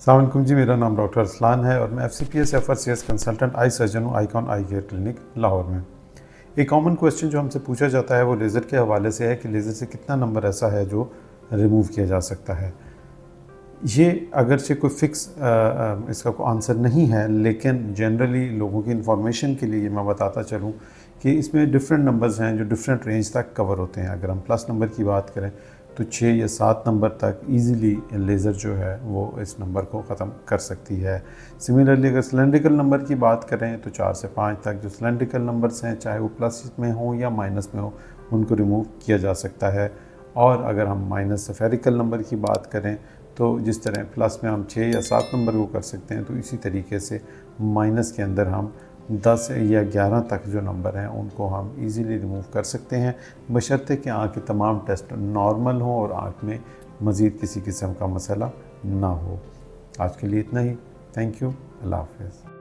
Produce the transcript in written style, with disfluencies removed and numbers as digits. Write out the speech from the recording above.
अस्सलाम वालेकुम जी, मेरा नाम डॉक्टर अरसलान है और मैं FCPS FRCS consultant eye surgeon हूँ आइकॉन आई केयर क्लिनिक लाहौर में। एक कॉमन क्वेश्चन जो हमसे पूछा जाता है वो लेज़र के हवाले से है कि लेज़र से कितना नंबर ऐसा है जो रिमूव किया जा सकता है। ये अगरचे कोई फ़िक्स इसका कोई आंसर नहीं है, लेकिन जनरली लोगों की इन्फॉर्मेशन के लिए मैं बताता चलूँ कि इसमें डिफरेंट नंबर्स हैं जो डिफरेंट रेंज तक कवर होते हैं। अगर हम प्लस नंबर की बात करें तो 6 या 7 नंबर तक ईज़िली लेज़र जो है वो इस नंबर को ख़त्म कर सकती है। सिमिलरली अगर सिलेंड्रिकल नंबर की बात करें तो 4 से 5 तक जो सिलेंड्रिकल नंबर्स हैं, चाहे वो प्लस में हो या माइनस में हो, उनको रिमूव किया जा सकता है। और अगर हम माइनस स्फेरिकल नंबर की बात करें तो जिस तरह प्लस में हम 6 या 7 नंबर को कर सकते हैं, तो इसी तरीके से माइनस के अंदर हम 10 या 11 तक जो नंबर हैं उनको हम इजीली रिमूव कर सकते हैं, बशर्ते कि आँख के तमाम टेस्ट नॉर्मल हों और आँख में मज़ीद किसी किस्म का मसला ना हो। आज के लिए इतना ही। Thank you. अल्लाह हाफ़िज़।